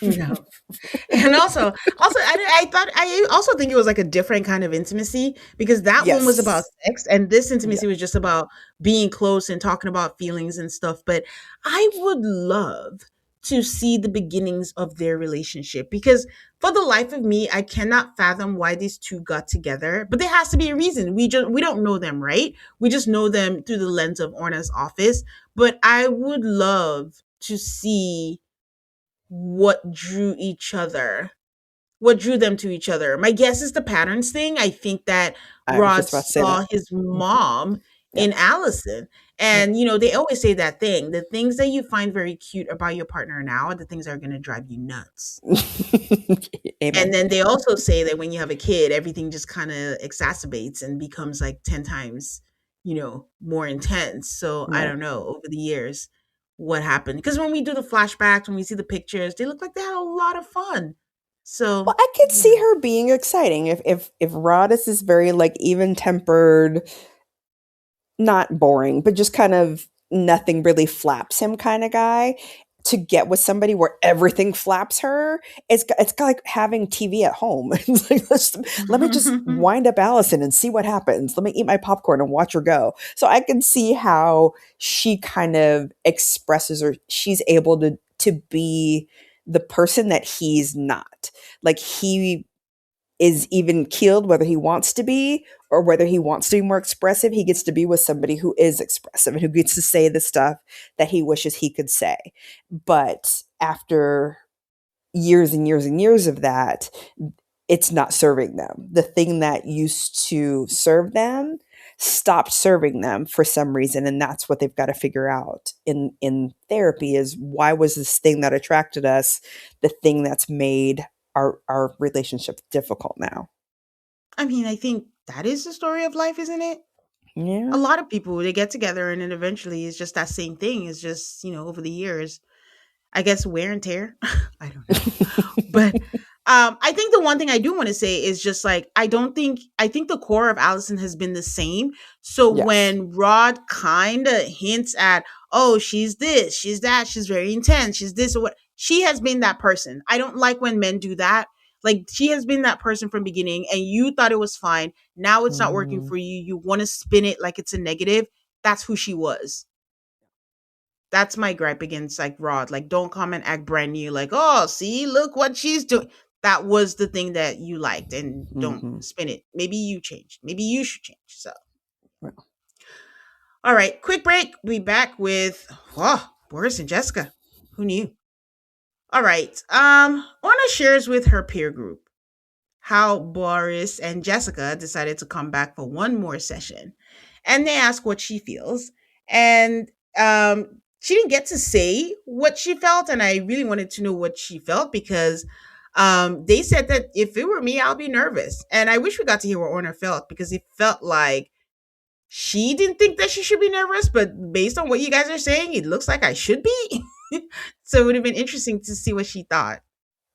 No. And also I also think it was like a different kind of intimacy, because that one was about sex and this intimacy was just about being close and talking about feelings and stuff. But I would love to see the beginnings of their relationship, because for the life of me, I cannot fathom why these two got together. But there has to be a reason. We don't know them, right? We just know them through the lens of Orna's office. But I would love to see what drew them to each other. My guess is the patterns thing. I think that Rod saw his mom in Alison. And, they always say that thing, the things that you find very cute about your partner now are the things that are going to drive you nuts. And then they also say that when you have a kid, everything just kind of exacerbates and becomes like 10 times, more intense. So I don't know, over the years, what happened. Because when we do the flashbacks, when we see the pictures, they look like they had a lot of fun. So well, I could see her being exciting if Rod is this very like even-tempered, not boring, but just kind of nothing really flaps him kind of guy, to get with somebody where everything flaps her. It's like having TV at home. It's like, let me just wind up Allison and see what happens. Let me eat my popcorn and watch her go. So I can see how she kind of expresses, or she's able to be the person that he's not. Like he is even keeled, whether he wants to be or whether he wants to be more expressive. He gets to be with somebody who is expressive and who gets to say the stuff that he wishes he could say. But after years and years and years of that, it's not serving them. The thing that used to serve them stopped serving them for some reason. And that's what they've got to figure out in therapy, is why was this thing that attracted us the thing that's made our relationship difficult now? I mean, I think that is the story of life, isn't it? Yeah. A lot of people, they get together and then eventually it's just that same thing. It's just, over the years, I guess, wear and tear. I don't know. But I think the one thing I do want to say is just like, I think the core of Alison has been the same. So when Rod kind of hints at, oh, she's this, she's that, she's very intense, she's this or what, she has been that person. I don't like when men do that. Like, she has been that person from beginning and you thought it was fine. Now it's not working for you. You want to spin it like it's a negative. That's who she was. That's my gripe against like Rod. Like, don't come and act brand new. Like, oh, see, look what she's doing. That was the thing that you liked, and don't spin it. Maybe you changed. Maybe you should change. So, All right, quick break. We back with Boris and Jessica. Who knew? All right. Orna shares with her peer group how Boris and Jessica decided to come back for one more session. And they ask what she feels. And she didn't get to say what she felt. And I really wanted to know what she felt because they said that if it were me, I'll be nervous. And I wish we got to hear what Orna felt because it felt like she didn't think that she should be nervous. But based on what you guys are saying, it looks like I should be. So it would have been interesting to see what she thought.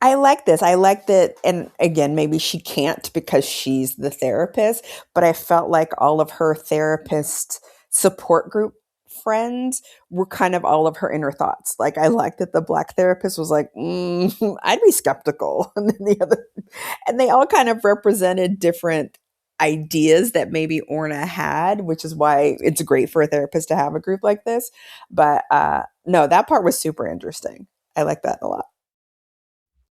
I like this. I like that. And again, maybe she can't because she's the therapist, but I felt like all of her therapist support group friends were kind of all of her inner thoughts. Like, I like that the black therapist was like, I'd be skeptical. And then and they all kind of represented different ideas that maybe Orna had, which is why it's great for a therapist to have a group like this. But no, that part was super interesting. I like that a lot.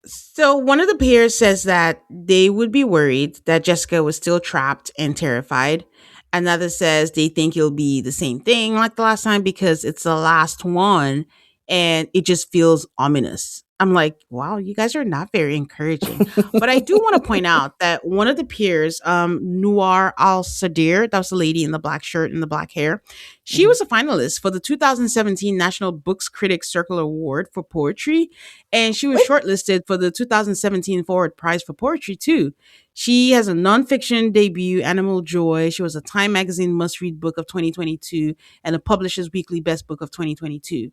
So one of the peers says that they would be worried that Jessica was still trapped and terrified. Another says they think it'll be the same thing like the last time because it's the last one and it just feels ominous. I'm like, wow, you guys are not very encouraging. But I do want to point out that one of the peers, Noir Al Sadir, that was the lady in the black shirt and the black hair, she was a finalist for the 2017 National Books Critics Circle Award for Poetry. And she was shortlisted for the 2017 Forward Prize for Poetry, too. She has a nonfiction debut, Animal Joy. She was a Time Magazine Must Read Book of 2022 and a Publisher's Weekly Best Book of 2022.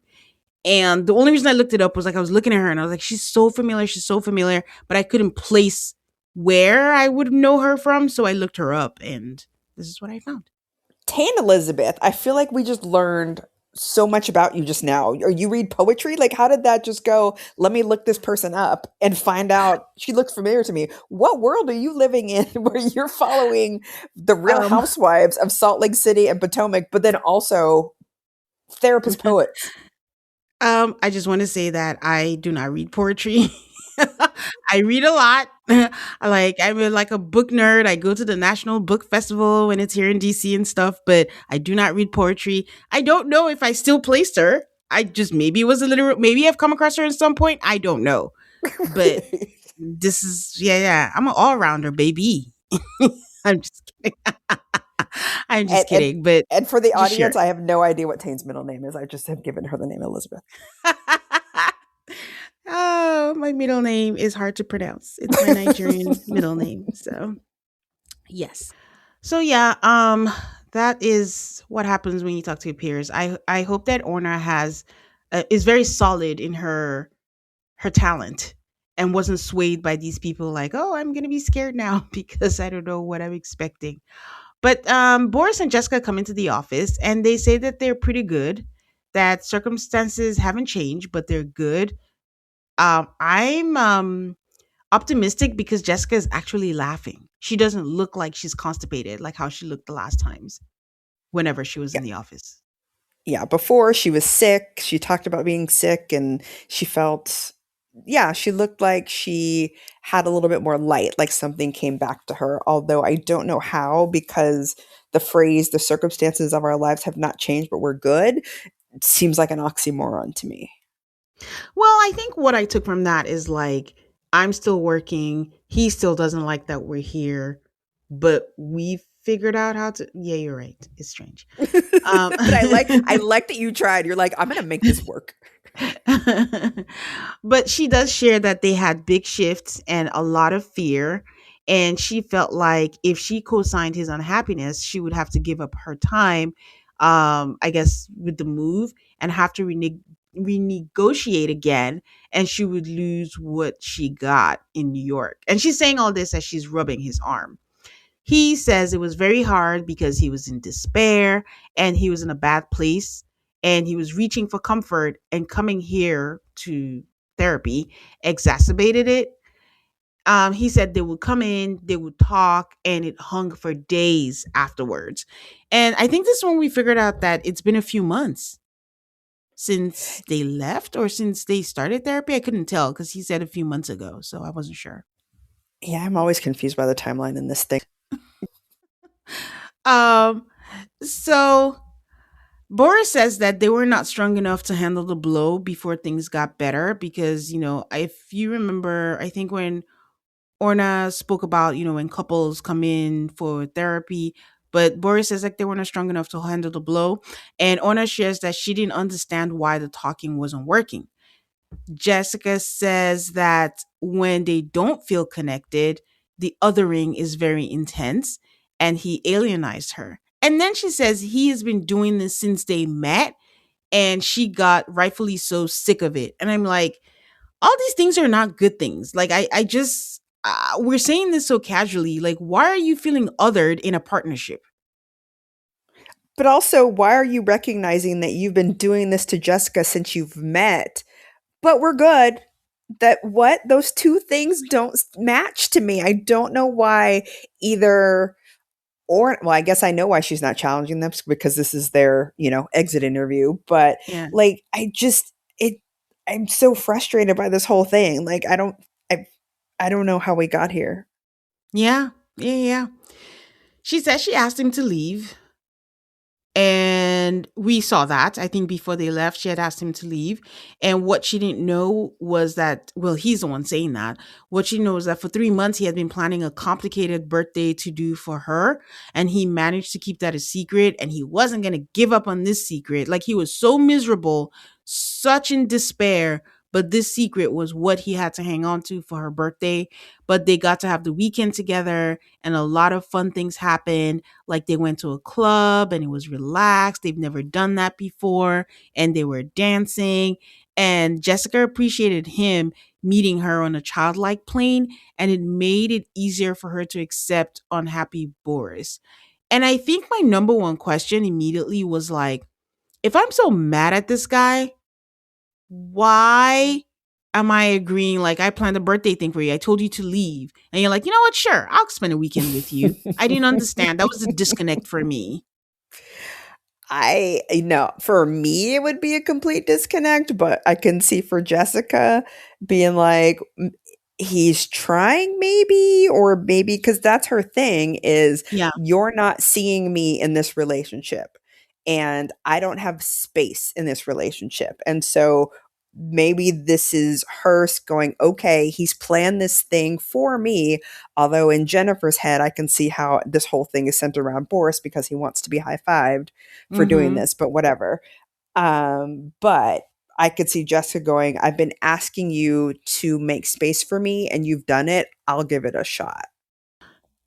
And the only reason I looked it up was like I was looking at her and I was like, she's so familiar. She's so familiar. But I couldn't place where I would know her from. So I looked her up and this is what I found. Tane Elizabeth, I feel like we just learned so much about you just now. Or you read poetry? Like, how did that just go? Let me look this person up and find out. She looks familiar to me. What world are you living in where you're following the real housewives of Salt Lake City and Potomac, but then also therapist poets? I just want to say that I do not read poetry. I read a lot. I'm like a book nerd. I go to the National Book Festival when it's here in DC and stuff, but I do not read poetry. I don't know if I still placed her. I just maybe it was a little maybe I've come across her at some point. I don't know. But this is yeah. I'm an all-rounder, baby. I'm just kidding. I'm just kidding. But and for the audience, sure. I have no idea what Tane's middle name is. I just have given her the name Elizabeth. Oh, my middle name is hard to pronounce. It's my Nigerian middle name. So, yes. So, yeah, that is what happens when you talk to your peers. I hope that Orna is very solid in her talent and wasn't swayed by these people like, oh, I'm going to be scared now because I don't know what I'm expecting. But Boris and Jessica come into the office and they say that they're pretty good, that circumstances haven't changed, but they're good. I'm optimistic because Jessica is actually laughing. She doesn't look like she's constipated, like how she looked the last times whenever she was in the office. Yeah, before she was sick. She talked about being sick and she felt, she looked like she had a little bit more light, like something came back to her. Although I don't know how because the phrase, the circumstances of our lives have not changed, but we're good, it seems like an oxymoron to me. Well, I think what I took from that is like, I'm still working. He still doesn't like that we're here, but we figured out how to. Yeah, you're right. It's strange. But I like that you tried. You're like, I'm going to make this work. But she does share that they had big shifts and a lot of fear. And she felt like if she co-signed his unhappiness, she would have to give up her time, I guess, with the move and have to renegotiate again, and she would lose what she got in New York. And she's saying all this as she's rubbing his arm. He says it was very hard because he was in despair and he was in a bad place and he was reaching for comfort, and coming here to therapy exacerbated it. He said they would come in, they would talk, and it hung for days afterwards. And I think this is when we figured out that it's been a few months since they left or since they started therapy. I couldn't tell because he said a few months ago, so I wasn't sure. Yeah, I'm always confused by the timeline in this thing. So Boris says that they were not strong enough to handle the blow before things got better because, if you remember, I think when Orna spoke about, when couples come in for therapy, but Boris says like they were not strong enough to handle the blow. And Orna shares that she didn't understand why the talking wasn't working. Jessica says that when they don't feel connected, the othering is very intense and he alienized her. And then she says he has been doing this since they met and she got rightfully so sick of it. And I'm like, all these things are not good things. Like, I just, we're saying this so casually. Like, why are you feeling othered in a partnership? But also, why are you recognizing that you've been doing this to Jessica since you've met? But we're good. That what? Those two things don't match to me. I don't know why either or well, I guess I know why she's not challenging them because this is their, exit interview. But Yeah. like I'm so frustrated by this whole thing. Like I don't know how we got here. Yeah. Yeah. Yeah. She says she asked him to leave. And we saw that. I think before they left, she had asked him to leave. And what she didn't know was that, well, he's the one saying that. What she knows that for 3 months, he had been planning a complicated birthday to do for her. And he managed to keep that a secret. And he wasn't going to give up on this secret. Like he was so miserable, such in despair. But this secret was what he had to hang on to for her birthday. But they got to have the weekend together and a lot of fun things happened. Like they went to a club and it was relaxed. They've never done that before. And they were dancing. And Jessica appreciated him meeting her on a childlike plane. And it made it easier for her to accept unhappy Boris. And I think my number one question immediately was like, if I'm so mad at this guy, why am I agreeing? Like, I planned a birthday thing for you. I told you to leave. And you're like, you know what? Sure, I'll spend a weekend with you. I didn't understand. That was a disconnect for me. I know for me it would be a complete disconnect, but I can see for Jessica being like he's trying maybe or maybe because that's her thing is Yeah. you're not seeing me in this relationship and I don't have space in this relationship. And so maybe this is her going, okay, he's planned this thing for me. Although in Jennifer's head, I can see how this whole thing is centered around Boris because he wants to be high-fived for doing Mm-hmm. this, but whatever. But I could see Jessica going, I've been asking you to make space for me and you've done it. I'll give it a shot.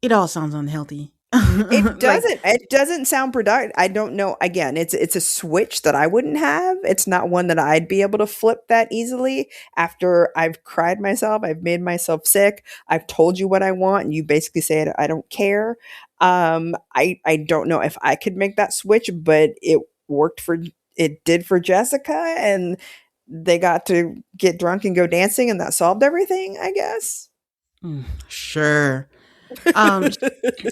It all sounds unhealthy. It Like, doesn't sound productive. I don't know. Again, it's a switch that I wouldn't have. It's not one that I'd be able to flip that easily after I've cried myself, I've made myself sick, I've told you what I want, and you basically say I don't care. I don't know if I could make that switch, but it did for Jessica, and they got to get drunk and go dancing, and that solved everything, I guess. sure. Um,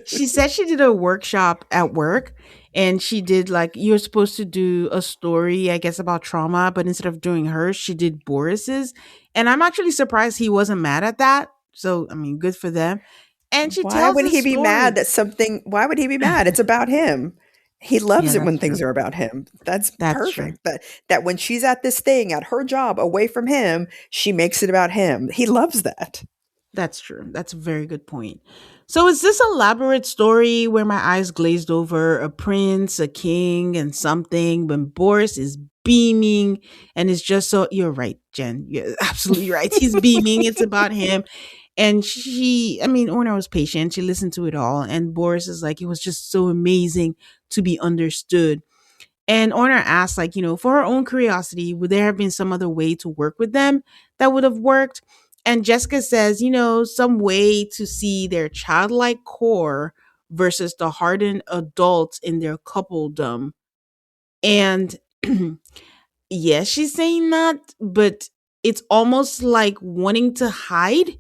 she said she did a workshop at work and she did like you're supposed to do a story, I guess, about trauma, but instead of doing hers, she did Boris's. And I'm actually surprised he wasn't mad at that. So I mean, good for them. And she Why tells would this he be mad story. that something why would he be mad? It's about him. He Yeah, loves it that's when things true. are about him. That's That's true. perfect. That when she's at this thing at her job away from him, she makes it about him. He loves that. That's true. That's a very good point. So is this elaborate story where my eyes glazed over a prince, a king, and something when Boris is beaming and it's just so you're right, Jen. You're absolutely right. He's beaming. It's about him. And I mean, Orna was patient. She listened to it all. And Boris is like, it was just so amazing to be understood. And Orna asked, like, for her own curiosity, would there have been some other way to work with them that would have worked? And Jessica says, some way to see their childlike core versus the hardened adults in their coupledom. And yes, she's saying that, but it's almost like wanting to hide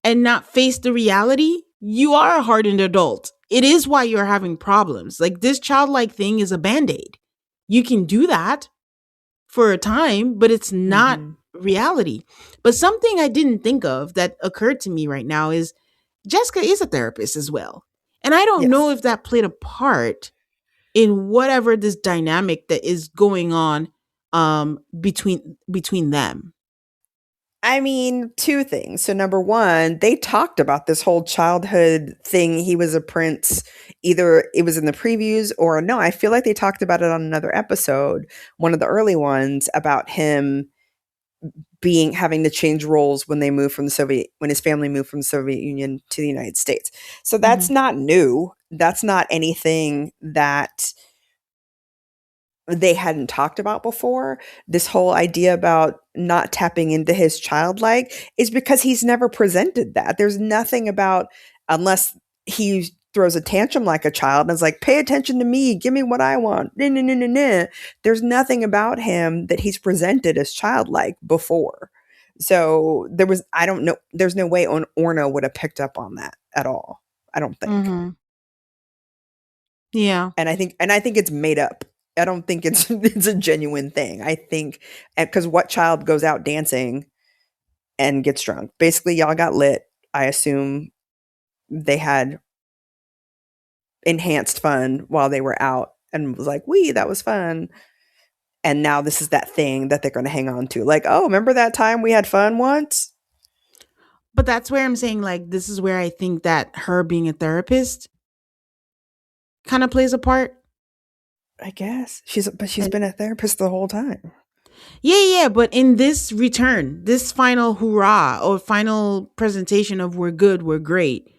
and not face the reality. You are a hardened adult. It is why you're having problems. Like this childlike thing is a band aid. You can do that for a time, but it's not Mm-hmm. reality. But something I didn't think of that occurred to me right now is Jessica is a therapist as well. And I don't know Yes. if that played a part in whatever this dynamic that is going on between them. I mean, two things. So, number one, they talked about this whole childhood thing. He was a prince. Either it was in the previews or no, I feel like they talked about it on another episode, one of the early ones, about him having to change roles when when his family moved from the Soviet Union to the United States. So that's not new. That's not anything that they hadn't talked about before. This whole idea about not tapping into his childlike is because he's never presented that. There's nothing about, unless he throws a tantrum like a child and is like, pay attention to me, give me what I want. Nah, nah, nah, nah, nah. There's nothing about him that he's presented as childlike before. So I don't know, there's no way Orna would have picked up on that at all. I don't think. Yeah. And I think it's made up. I don't think it's a genuine thing. I think because what child goes out dancing and gets drunk? Basically, y'all got lit. I assume they had enhanced fun while they were out and was like, that was fun. And now this is that thing that they're going to hang on to. Like, oh, remember that time we had fun once? But that's where I'm saying, like, this is where I think that her being a therapist kind of plays a part. I guess she's been a therapist the whole time. Yeah. But in this return, this final hurrah or final presentation of we're good, we're great.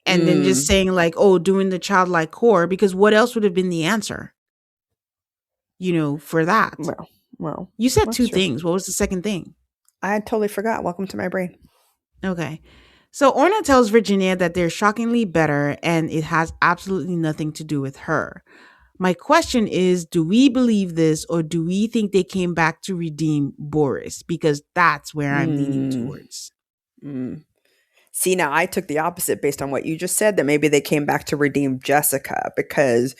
And then just saying like, oh, doing the childlike core, because what else would have been the answer? For that. Well, you said two things. What was the second thing? I totally forgot. Welcome to my brain. Okay. So Orna tells Virginia that they're shockingly better and it has absolutely nothing to do with her. My question is, do we believe this or do we think they came back to redeem Boris? Because that's where I'm leaning towards. See, now I took the opposite based on what you just said, that maybe they came back to redeem Jessica, because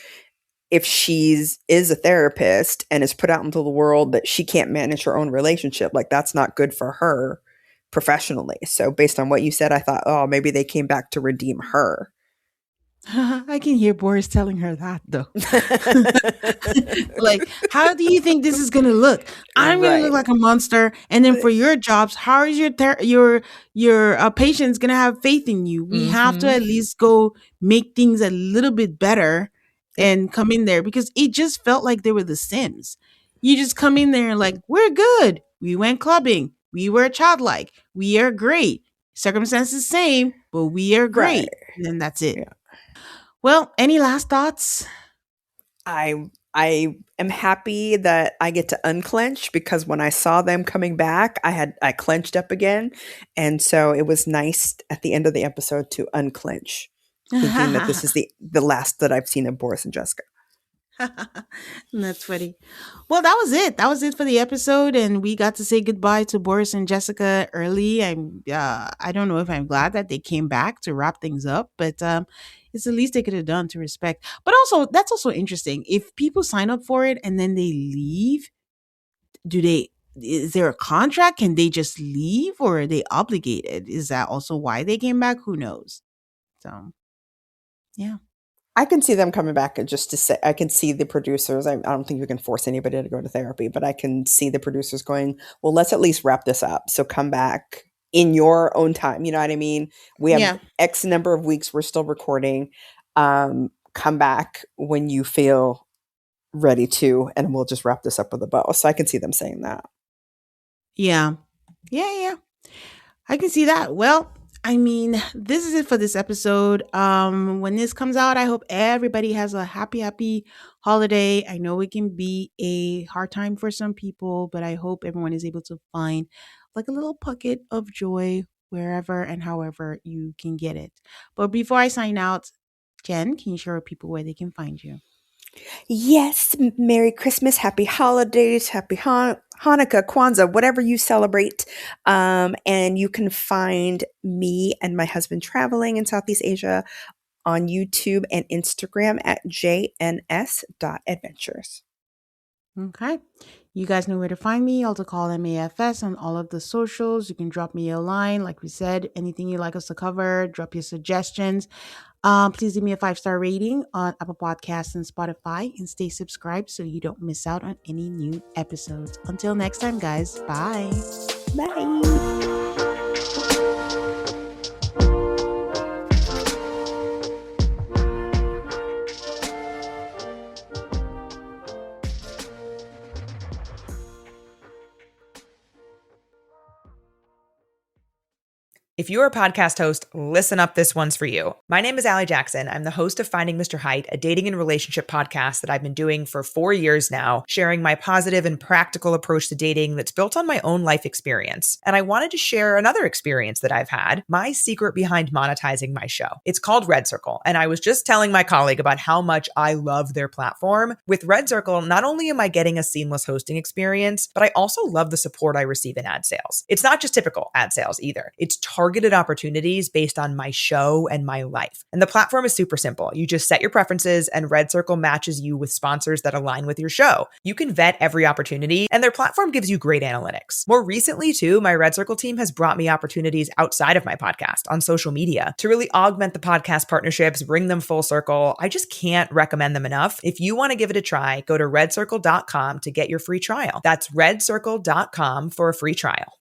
if is a therapist and is put out into the world that she can't manage her own relationship, like that's not good for her professionally. So based on what you said, I thought, oh, maybe they came back to redeem her. I can hear Boris telling her that though. Like, how do you think this is going to look? I'm going to look like a monster. And then for your jobs, how is your patients going to have faith in you? We have to at least go make things a little bit better and come in there, because it just felt like they were the Sims. You just come in there and like, we're good. We went clubbing. We were childlike. We are great. Circumstances same, but we are great. Right. And then that's it. Yeah. Well, any last thoughts? I am happy that I get to unclench, because when I saw them coming back, I clenched up again. And so it was nice at the end of the episode to unclench, thinking that this is the last that I've seen of Boris and Jessica. That's funny. Well, that was it. That was it for the episode, and we got to say goodbye to Boris and Jessica early. I don't know if I'm glad that they came back to wrap things up, but it's the least they could have done to respect. But also, that's also interesting. If people sign up for it and then they leave, is there a contract? Can they just leave, or are they obligated? Is that also why they came back? Who knows? So, yeah. I can see them coming back, and just to say, I can see the producers. I don't think you can force anybody to go to therapy, but I can see the producers going, well, let's at least wrap this up. So come back in your own time. You know what I mean? We have X number of weeks. We're still recording. Come back when you feel ready to, and we'll just wrap this up with a bow. So I can see them saying that. Yeah. I can see that. Well, I mean, this is it for this episode. When this comes out, I hope everybody has a happy holiday. I know it can be a hard time for some people, but I hope everyone is able to find like a little pocket of joy wherever and however you can get it. But before I sign out, Jen, can you share with people where they can find you? Yes, Merry Christmas, Happy Holidays, Happy Hanukkah, Kwanzaa, whatever you celebrate. And you can find me and my husband traveling in Southeast Asia on YouTube and Instagram at jns.adventures. Okay. You guys know where to find me. Also call MAFS on all of the socials. You can drop me a line. Like we said, anything you'd like us to cover, drop your suggestions. Please leave me a 5-star rating on Apple Podcasts and Spotify, and stay subscribed so you don't miss out on any new episodes. Until next time, guys. Bye. Bye. If you're a podcast host, listen up, this one's for you. My name is Allie Jackson. I'm the host of Finding Mr. Height, a dating and relationship podcast that I've been doing for 4 years now, sharing my positive and practical approach to dating that's built on my own life experience. And I wanted to share another experience that I've had, my secret behind monetizing my show. It's called Red Circle, and I was just telling my colleague about how much I love their platform. With Red Circle, not only am I getting a seamless hosting experience, but I also love the support I receive in ad sales. It's not just typical ad sales either. It's targeted opportunities based on my show and my life. And the platform is super simple. You just set your preferences and Red Circle matches you with sponsors that align with your show. You can vet every opportunity and their platform gives you great analytics. More recently too, my Red Circle team has brought me opportunities outside of my podcast on social media to really augment the podcast partnerships, bring them full circle. I just can't recommend them enough. If you want to give it a try, go to redcircle.com to get your free trial. That's redcircle.com for a free trial.